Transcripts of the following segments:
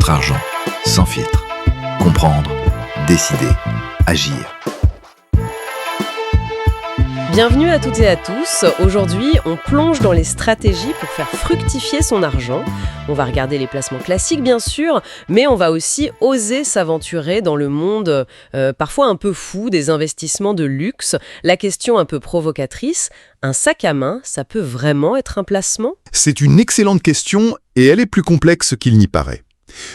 votre argent, sans filtre. Comprendre, décider, agir. Bienvenue à toutes et à tous. Aujourd'hui, on plonge dans les stratégies pour faire fructifier son argent. On va regarder les placements classiques, bien sûr, mais on va aussi oser s'aventurer dans le monde parfois un peu fou des investissements de luxe. La question un peu provocatrice, un sac à main, ça peut vraiment être un placement ? C'est une excellente question et elle est plus complexe qu'il n'y paraît.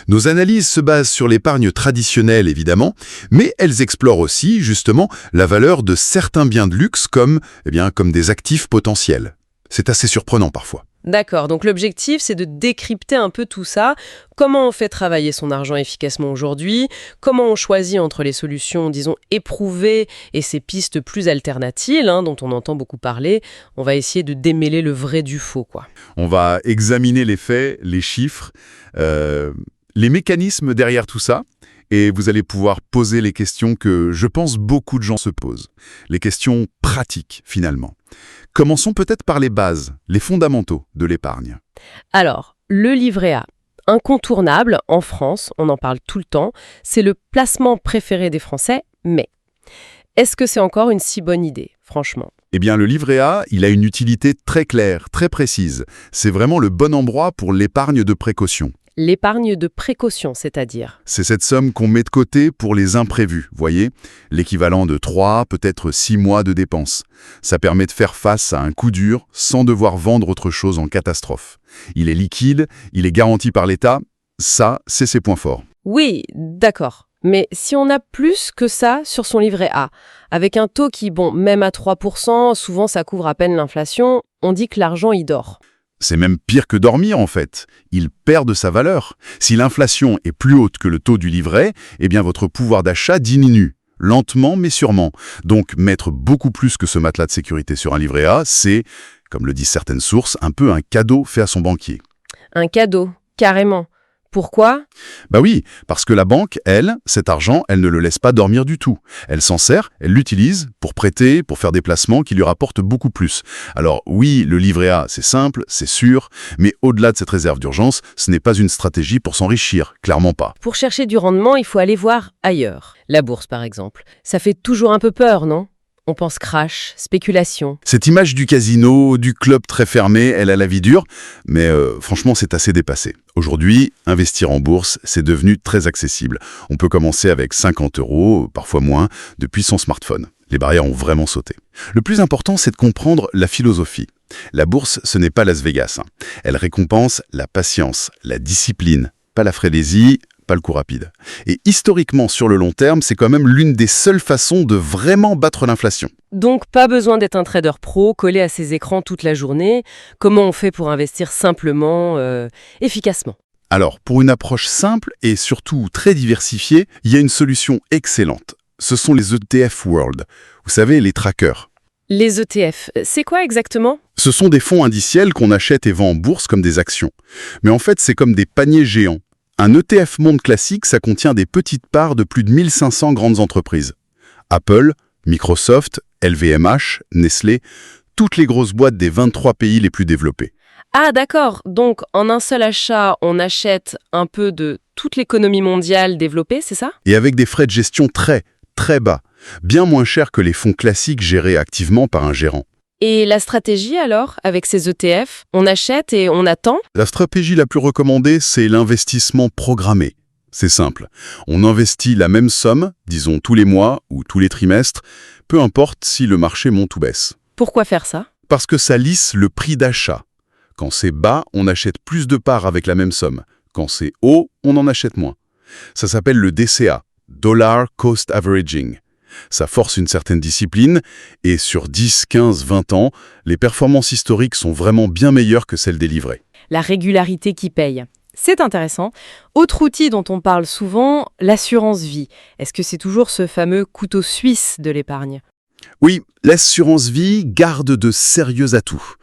Nos analyses se basent sur l'épargne traditionnelle, évidemment, mais elles explorent aussi, justement, la valeur de certains biens de luxe comme des actifs potentiels. C'est assez surprenant parfois. D'accord, donc l'objectif, c'est de décrypter un peu tout ça. Comment on fait travailler son argent efficacement aujourd'hui ? Comment on choisit entre les solutions, disons, éprouvées et ces pistes plus alternatives, dont on entend beaucoup parler ? On va essayer de démêler le vrai du faux, quoi. On va examiner les faits, les chiffres, les mécanismes derrière tout ça, et vous allez pouvoir poser les questions que je pense beaucoup de gens se posent. Les questions pratiques, finalement. Commençons peut-être par les bases, les fondamentaux de l'épargne. Alors, le livret A, incontournable en France, on en parle tout le temps, c'est le placement préféré des Français, mais est-ce que c'est encore une si bonne idée, franchement ? Eh bien, le livret A, il a une utilité très claire, très précise. C'est vraiment le bon endroit pour l'épargne de précaution. L'épargne de précaution, c'est-à-dire ? C'est cette somme qu'on met de côté pour les imprévus, voyez ? L'équivalent de 3, peut-être 6 mois de dépenses. Ça permet de faire face à un coup dur sans devoir vendre autre chose en catastrophe. Il est liquide, il est garanti par l'État. Ça, c'est ses points forts. Oui, d'accord. Mais si on a plus que ça sur son livret A, avec un taux qui, même à 3%, souvent ça couvre à peine l'inflation, on dit que l'argent y dort. C'est même pire que dormir, en fait. Il perd de sa valeur. Si l'inflation est plus haute que le taux du livret, eh bien votre pouvoir d'achat diminue. Lentement, mais sûrement. Donc, mettre beaucoup plus que ce matelas de sécurité sur un livret A, c'est, comme le disent certaines sources, un peu un cadeau fait à son banquier. Un cadeau, carrément. Pourquoi ? Bah oui, parce que la banque, elle, cet argent, elle ne le laisse pas dormir du tout. Elle s'en sert, elle l'utilise pour prêter, pour faire des placements qui lui rapportent beaucoup plus. Alors oui, le livret A, c'est simple, c'est sûr, mais au-delà de cette réserve d'urgence, ce n'est pas une stratégie pour s'enrichir, clairement pas. Pour chercher du rendement, il faut aller voir ailleurs. La bourse, par exemple. Ça fait toujours un peu peur, non ? On pense crash, spéculation. Cette image du casino, du club très fermé, elle a la vie dure, mais franchement, c'est assez dépassé. Aujourd'hui, investir en bourse, c'est devenu très accessible. On peut commencer avec 50 €, parfois moins, depuis son smartphone. Les barrières ont vraiment sauté. Le plus important, c'est de comprendre la philosophie. La bourse, ce n'est pas Las Vegas. Elle récompense la patience, la discipline, pas la frénésie, pas le coup rapide. Et historiquement, sur le long terme, c'est quand même l'une des seules façons de vraiment battre l'inflation. Donc, pas besoin d'être un trader pro, collé à ses écrans toute la journée. Comment on fait pour investir simplement, efficacement ? Alors, pour une approche simple et surtout très diversifiée, il y a une solution excellente. Ce sont les ETF World. Vous savez, les trackers. Les ETF, c'est quoi exactement ? Ce sont des fonds indiciels qu'on achète et vend en bourse comme des actions. Mais en fait, c'est comme des paniers géants. Un ETF monde classique, ça contient des petites parts de plus de 1500 grandes entreprises. Apple, Microsoft, LVMH, Nestlé, toutes les grosses boîtes des 23 pays les plus développés. Ah d'accord, donc en un seul achat, on achète un peu de toute l'économie mondiale développée, c'est ça ? Et avec des frais de gestion très, très bas. Bien moins chers que les fonds classiques gérés activement par un gérant. Et la stratégie alors, avec ces ETF, on achète et on attend ? La stratégie la plus recommandée, c'est l'investissement programmé. C'est simple. On investit la même somme, disons tous les mois ou tous les trimestres, peu importe si le marché monte ou baisse. Pourquoi faire ça ? Parce que ça lisse le prix d'achat. Quand c'est bas, on achète plus de parts avec la même somme. Quand c'est haut, on en achète moins. Ça s'appelle le DCA, Dollar Cost Averaging. Ça force une certaine discipline et sur 10, 15, 20 ans, les performances historiques sont vraiment bien meilleures que celles des livrets. La régularité qui paye. C'est intéressant. Autre outil dont on parle souvent, l'assurance vie. Est-ce que c'est toujours ce fameux couteau suisse de l'épargne ? Oui, l'assurance vie garde de sérieux atouts.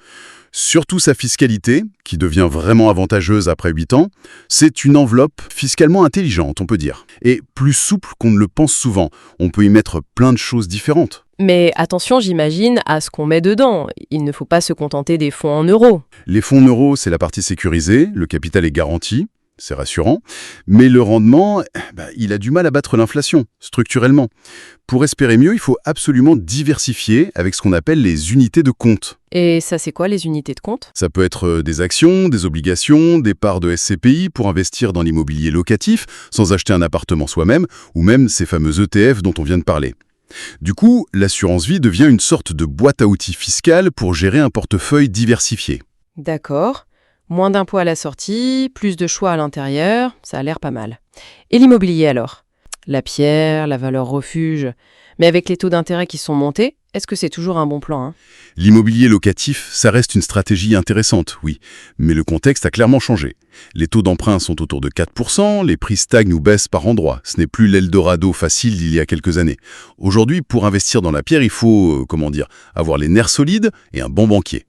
Surtout sa fiscalité, qui devient vraiment avantageuse après 8 ans, c'est une enveloppe fiscalement intelligente, on peut dire. Et plus souple qu'on ne le pense souvent. On peut y mettre plein de choses différentes. Mais attention, j'imagine, à ce qu'on met dedans. Il ne faut pas se contenter des fonds en euros. Les fonds en euros, c'est la partie sécurisée, le capital est garanti. c'est rassurant, mais le rendement, il a du mal à battre l'inflation, structurellement. Pour espérer mieux, il faut absolument diversifier avec ce qu'on appelle les unités de compte. Et ça, c'est quoi les unités de compte? Ça peut être des actions, des obligations, des parts de SCPI pour investir dans l'immobilier locatif, sans acheter un appartement soi-même, ou même ces fameux ETF dont on vient de parler. Du coup, l'assurance vie devient une sorte de boîte à outils fiscale pour gérer un portefeuille diversifié. D'accord. Moins d'impôts à la sortie, plus de choix à l'intérieur, ça a l'air pas mal. Et l'immobilier alors? La pierre, la valeur refuge. Mais avec les taux d'intérêt qui sont montés, est-ce que c'est toujours un bon plan, hein? L'immobilier locatif, ça reste une stratégie intéressante, oui. Mais le contexte a clairement changé. Les taux d'emprunt sont autour de 4%, les prix stagnent ou baissent par endroits. Ce n'est plus l'Eldorado facile d'il y a quelques années. Aujourd'hui, pour investir dans la pierre, il faut, avoir les nerfs solides et un bon banquier.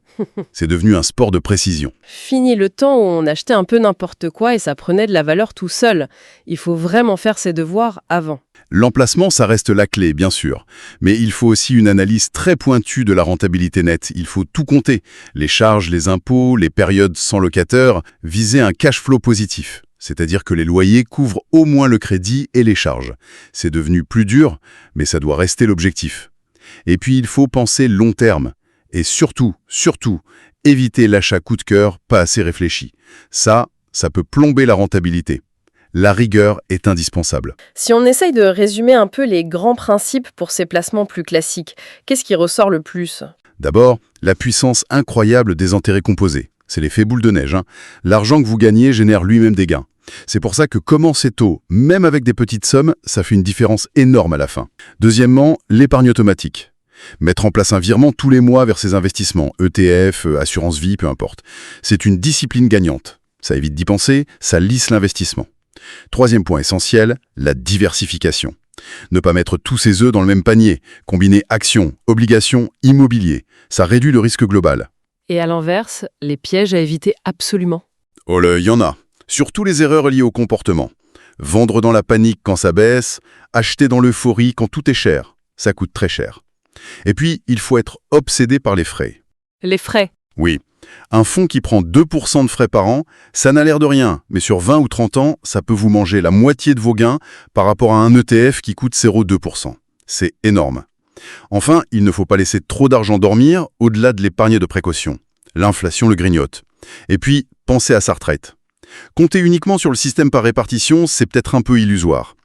C'est devenu un sport de précision. Fini le temps où on achetait un peu n'importe quoi et ça prenait de la valeur tout seul. Il faut vraiment faire ses devoirs avant. L'emplacement, ça reste la clé, bien sûr. Mais il faut aussi une analyse très pointue de la rentabilité nette. Il faut tout compter. Les charges, les impôts, les périodes sans locataire, viser un cash flow positif. C'est-à-dire que les loyers couvrent au moins le crédit et les charges. C'est devenu plus dur, mais ça doit rester l'objectif. Et puis, il faut penser long terme. Et surtout, éviter l'achat coup de cœur pas assez réfléchi. Ça peut plomber la rentabilité. La rigueur est indispensable. Si on essaye de résumer un peu les grands principes pour ces placements plus classiques, qu'est-ce qui ressort le plus? D'abord, la puissance incroyable des intérêts composés. C'est l'effet boule de neige. L'argent que vous gagnez génère lui-même des gains. C'est pour ça que commencer tôt, même avec des petites sommes, ça fait une différence énorme à la fin. Deuxièmement, l'épargne automatique. Mettre en place un virement tous les mois vers ses investissements, ETF, assurance vie, peu importe. C'est une discipline gagnante. Ça évite d'y penser, ça lisse l'investissement. Troisième point essentiel, la diversification. Ne pas mettre tous ses œufs dans le même panier. Combiner actions, obligations, immobilier. Ça réduit le risque global. Et à l'inverse, les pièges à éviter absolument. Oh là, il y en a. Surtout les erreurs liées au comportement. Vendre dans la panique quand ça baisse, acheter dans l'euphorie quand tout est cher. Ça coûte très cher. Et puis, il faut être obsédé par les frais. Les frais? Oui. Un fonds qui prend 2% de frais par an, ça n'a l'air de rien, mais sur 20 ou 30 ans, ça peut vous manger la moitié de vos gains par rapport à un ETF qui coûte 0,2%. C'est énorme. Enfin, il ne faut pas laisser trop d'argent dormir au-delà de l'épargne de précaution. L'inflation le grignote. Et puis, pensez à sa retraite. Compter uniquement sur le système par répartition, c'est peut-être un peu illusoire.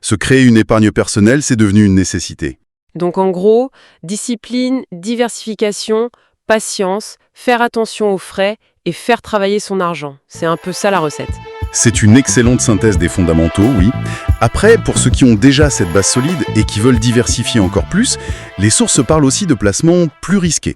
Se créer une épargne personnelle, c'est devenu une nécessité. Donc en gros, discipline, diversification, patience, faire attention aux frais et faire travailler son argent. C'est un peu ça la recette. C'est une excellente synthèse des fondamentaux, oui. Après, pour ceux qui ont déjà cette base solide et qui veulent diversifier encore plus, les sources parlent aussi de placements plus risqués,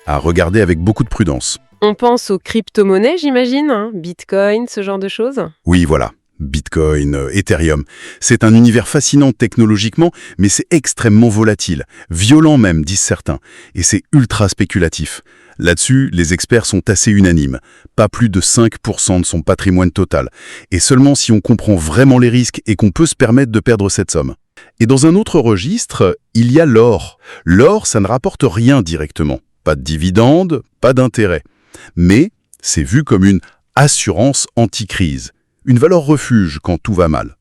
à regarder avec beaucoup de prudence. On pense aux crypto-monnaies, j'imagine, hein, Bitcoin, ce genre de choses? Oui, voilà. Bitcoin, Ethereum. C'est un univers fascinant technologiquement, mais c'est extrêmement volatile, violent même, disent certains, et c'est ultra spéculatif. Là-dessus, les experts sont assez unanimes. Pas plus de 5% de son patrimoine total, et seulement si on comprend vraiment les risques et qu'on peut se permettre de perdre cette somme. Et dans un autre registre, il y a l'or. L'or, ça ne rapporte rien directement. Pas de dividendes, pas d'intérêt. Mais c'est vu comme une assurance anti-crise. Une valeur refuge quand tout va mal.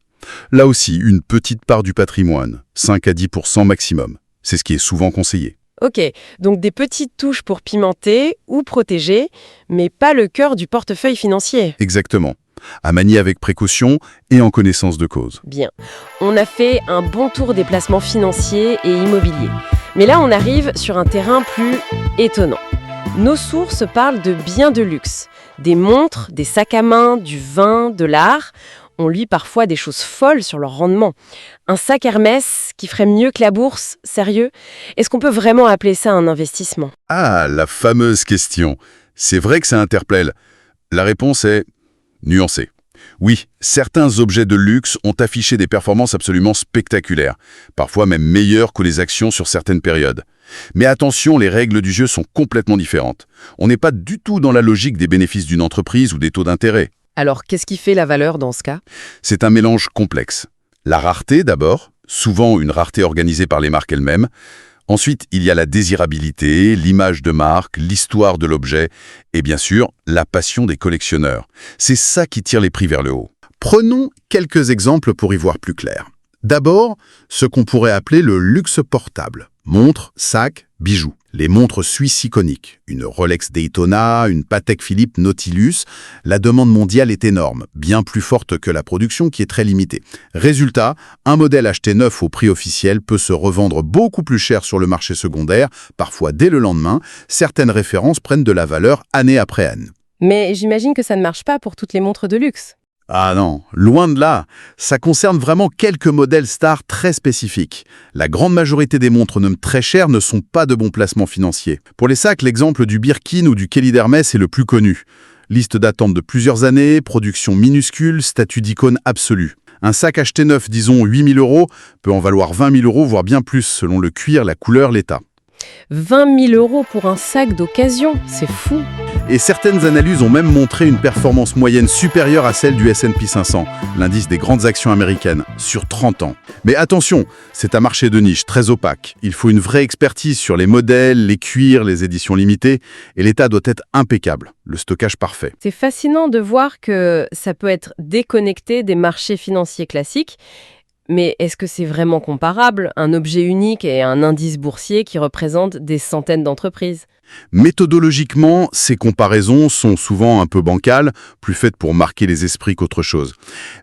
Là aussi, une petite part du patrimoine, 5 à 10% maximum. C'est ce qui est souvent conseillé. Ok, donc des petites touches pour pimenter ou protéger, mais pas le cœur du portefeuille financier. Exactement. À manier avec précaution et en connaissance de cause. Bien, on a fait un bon tour des placements financiers et immobiliers. Mais là, on arrive sur un terrain plus étonnant. Nos sources parlent de biens de luxe. Des montres, des sacs à main, du vin, de l'art. On lit parfois des choses folles sur leur rendement. Un sac Hermès qui ferait mieux que la bourse, sérieux? Est-ce qu'on peut vraiment appeler ça un investissement? Ah, la fameuse question. C'est vrai que ça interpelle. La réponse est nuancée. Oui, certains objets de luxe ont affiché des performances absolument spectaculaires, parfois même meilleures que les actions sur certaines périodes. Mais attention, les règles du jeu sont complètement différentes. On n'est pas du tout dans la logique des bénéfices d'une entreprise ou des taux d'intérêt. Alors, qu'est-ce qui fait la valeur dans ce cas? C'est un mélange complexe. La rareté d'abord, souvent une rareté organisée par les marques elles-mêmes. Ensuite, il y a la désirabilité, l'image de marque, l'histoire de l'objet et bien sûr, la passion des collectionneurs. C'est ça qui tire les prix vers le haut. Prenons quelques exemples pour y voir plus clair. D'abord, ce qu'on pourrait appeler le luxe portable. Montres, sacs, bijoux. Les montres suisses iconiques, une Rolex Daytona, une Patek Philippe Nautilus, la demande mondiale est énorme, bien plus forte que la production qui est très limitée. Résultat, un modèle acheté neuf au prix officiel peut se revendre beaucoup plus cher sur le marché secondaire, parfois dès le lendemain. Certaines références prennent de la valeur année après année. Mais j'imagine que ça ne marche pas pour toutes les montres de luxe. Ah non, loin de là. Ça concerne vraiment quelques modèles stars très spécifiques. La grande majorité des montres très chères ne sont pas de bons placements financiers. Pour les sacs, l'exemple du Birkin ou du Kelly d'Hermès est le plus connu. Liste d'attente de plusieurs années, production minuscule, statut d'icône absolue. Un sac acheté neuf, disons 8 000 € peut en valoir 20 000 €, voire bien plus, selon le cuir, la couleur, l'état. 20 000 € pour un sac d'occasion, c'est fou. Et certaines analyses ont même montré une performance moyenne supérieure à celle du S&P 500, l'indice des grandes actions américaines, sur 30 ans. Mais attention, c'est un marché de niche très opaque. Il faut une vraie expertise sur les modèles, les cuirs, les éditions limitées, et l'état doit être impeccable, le stockage parfait. C'est fascinant de voir que ça peut être déconnecté des marchés financiers classiques. Mais est-ce que c'est vraiment comparable, un objet unique et un indice boursier qui représente des centaines d'entreprises ? Méthodologiquement, ces comparaisons sont souvent un peu bancales, plus faites pour marquer les esprits qu'autre chose.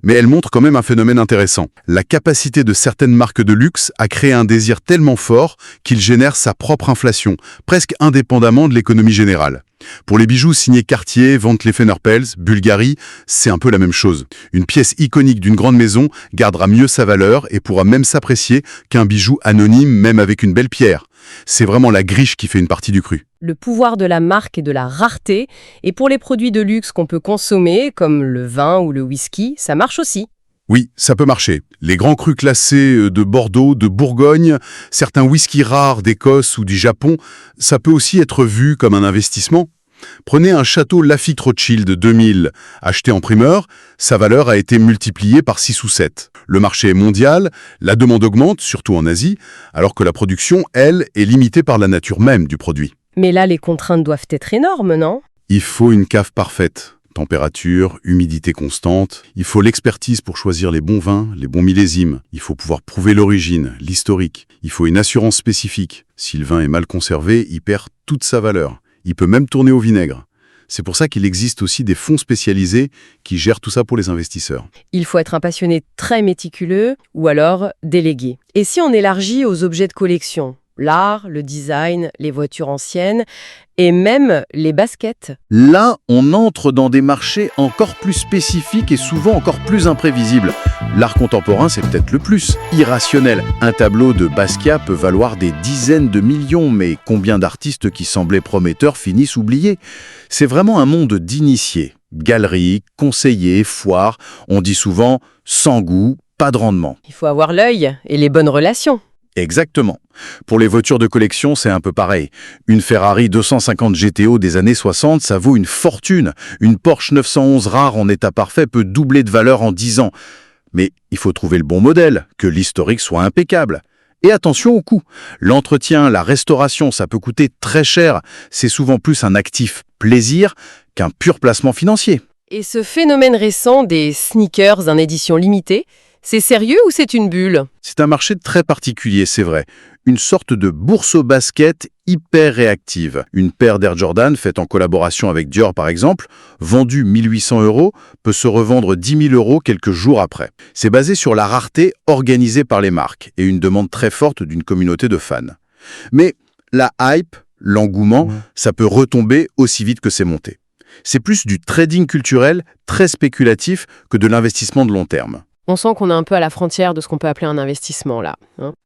Mais elles montrent quand même un phénomène intéressant. La capacité de certaines marques de luxe à créer un désir tellement fort qu'il génère sa propre inflation, presque indépendamment de l'économie générale. Pour les bijoux signés Cartier, Van Cleef & Arpels, Bulgari, c'est un peu la même chose. Une pièce iconique d'une grande maison gardera mieux sa valeur et pourra même s'apprécier qu'un bijou anonyme, même avec une belle pierre. C'est vraiment la griche qui fait une partie du cru. Le pouvoir de la marque et de la rareté, et pour les produits de luxe qu'on peut consommer, comme le vin ou le whisky, ça marche aussi. Oui, ça peut marcher. Les grands crus classés de Bordeaux, de Bourgogne, certains whiskies rares d'Écosse ou du Japon, ça peut aussi être vu comme un investissement. Prenez un château Lafite Rothschild 2000, acheté en primeur, sa valeur a été multipliée par 6 ou 7. Le marché est mondial, la demande augmente, surtout en Asie, alors que la production, elle, est limitée par la nature même du produit. Mais là, les contraintes doivent être énormes, non ? Il faut une cave parfaite. Température, humidité constante. Il faut l'expertise pour choisir les bons vins, les bons millésimes. Il faut pouvoir prouver l'origine, l'historique. Il faut une assurance spécifique. Si le vin est mal conservé, il perd toute sa valeur. Il peut même tourner au vinaigre. C'est pour ça qu'il existe aussi des fonds spécialisés qui gèrent tout ça pour les investisseurs. Il faut être un passionné très méticuleux ou alors délégué. Et si on élargit aux objets de collection ? L'art, le design, les voitures anciennes et même les baskets. Là, on entre dans des marchés encore plus spécifiques et souvent encore plus imprévisibles. L'art contemporain, c'est peut-être le plus irrationnel. Un tableau de Basquiat peut valoir des dizaines de millions, mais combien d'artistes qui semblaient prometteurs finissent oubliés ? C'est vraiment un monde d'initiés. Galeries, conseillers, foires, on dit souvent sans goût, pas de rendement. Il faut avoir l'œil et les bonnes relations. Exactement. Pour les voitures de collection, c'est un peu pareil. Une Ferrari 250 GTO des années 60, ça vaut une fortune. Une Porsche 911 rare en état parfait peut doubler de valeur en 10 ans. Mais il faut trouver le bon modèle, que l'historique soit impeccable. Et attention au coût. L'entretien, la restauration, ça peut coûter très cher. C'est souvent plus un actif plaisir qu'un pur placement financier. Et ce phénomène récent des sneakers en édition limitée, c'est sérieux ou c'est une bulle ? C'est un marché très particulier, c'est vrai. Une sorte de bourse au basket hyper réactive. Une paire d'Air Jordan faite en collaboration avec Dior par exemple, vendue 1 800 €, peut se revendre 10 000 € quelques jours après. C'est basé sur la rareté organisée par les marques et une demande très forte d'une communauté de fans. Mais la hype, l'engouement, ça peut retomber aussi vite que c'est monté. C'est plus du trading culturel très spéculatif que de l'investissement de long terme. On sent qu'on est un peu à la frontière de ce qu'on peut appeler un investissement, là.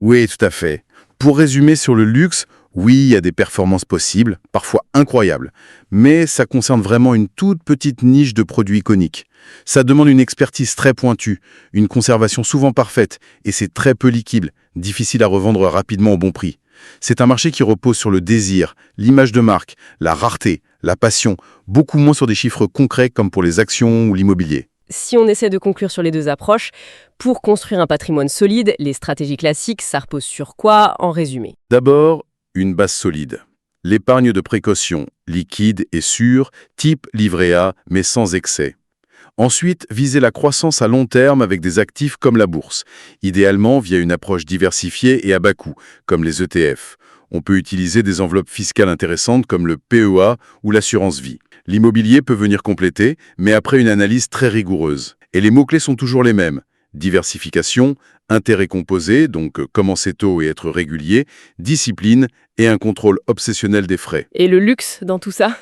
Oui, tout à fait. Pour résumer sur le luxe, oui, il y a des performances possibles, parfois incroyables, mais ça concerne vraiment une toute petite niche de produits iconiques. Ça demande une expertise très pointue, une conservation souvent parfaite, et c'est très peu liquide, difficile à revendre rapidement au bon prix. C'est un marché qui repose sur le désir, l'image de marque, la rareté, la passion, beaucoup moins sur des chiffres concrets comme pour les actions ou l'immobilier. si on essaie de conclure sur les deux approches, pour construire un patrimoine solide, les stratégies classiques, ça repose sur quoi, en résumé? D'abord, une base solide. L'épargne de précaution, liquide et sûre, type livret A, mais sans excès. Ensuite, viser la croissance à long terme avec des actifs comme la bourse, idéalement via une approche diversifiée et à bas coût, comme les ETF. On peut utiliser des enveloppes fiscales intéressantes comme le PEA ou l'assurance vie. L'immobilier peut venir compléter, mais après une analyse très rigoureuse. Et les mots-clés sont toujours les mêmes. Diversification, intérêt composé, donc commencer tôt et être régulier, discipline et un contrôle obsessionnel des frais. Et le luxe dans tout ça?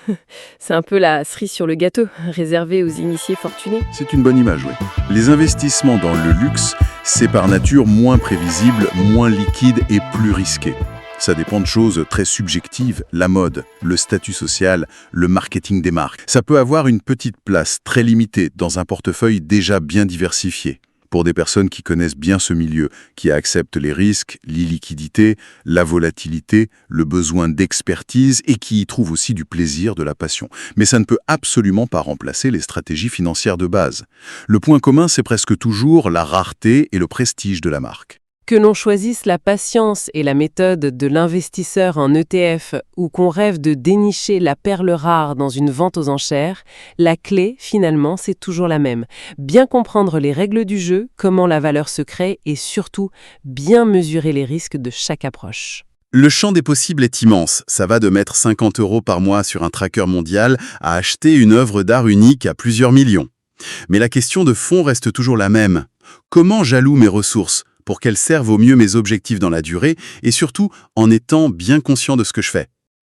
C'est un peu la cerise sur le gâteau, réservée aux initiés fortunés. C'est une bonne image, oui. Les investissements dans le luxe, c'est par nature moins prévisible, moins liquide et plus risqué. Ça dépend de choses très subjectives, la mode, le statut social, le marketing des marques. Ça peut avoir une petite place très limitée dans un portefeuille déjà bien diversifié. Pour des personnes qui connaissent bien ce milieu, qui acceptent les risques, l'illiquidité, la volatilité, le besoin d'expertise et qui y trouvent aussi du plaisir, de la passion. Mais ça ne peut absolument pas remplacer les stratégies financières de base. Le point commun, c'est presque toujours la rareté et le prestige de la marque. Que l'on choisisse la patience et la méthode de l'investisseur en ETF ou qu'on rêve de dénicher la perle rare dans une vente aux enchères, la clé, finalement, c'est toujours la même. Bien comprendre les règles du jeu, comment la valeur se crée et surtout, bien mesurer les risques de chaque approche. Le champ des possibles est immense. Ça va de mettre 50 € par mois sur un tracker mondial à acheter une œuvre d'art unique à plusieurs millions. Mais la question de fond reste toujours la même. Comment j'alloue mes ressources pour qu'elles servent au mieux mes objectifs dans la durée et surtout en étant bien conscient de ce que je fais?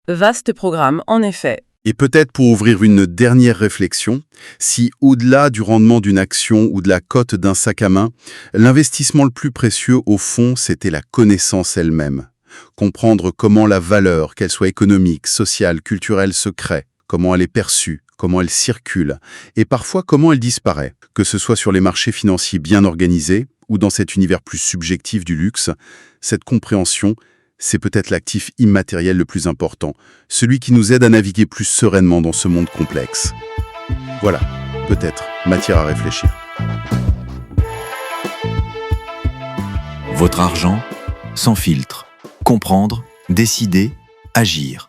Vaste programme, en effet. Et peut-être pour ouvrir une dernière réflexion, si au-delà du rendement d'une action ou de la cote d'un sac à main, l'investissement le plus précieux au fond, c'était la connaissance elle-même. Comprendre comment la valeur, qu'elle soit économique, sociale, culturelle, se crée, comment elle est perçue, comment elle circule, et parfois comment elle disparaît, que ce soit sur les marchés financiers bien organisés ou dans cet univers plus subjectif du luxe. Cette compréhension, c'est peut-être l'actif immatériel le plus important, celui qui nous aide à naviguer plus sereinement dans ce monde complexe. Voilà, peut-être matière à réfléchir. Votre argent, sans filtre. Comprendre, décider, agir.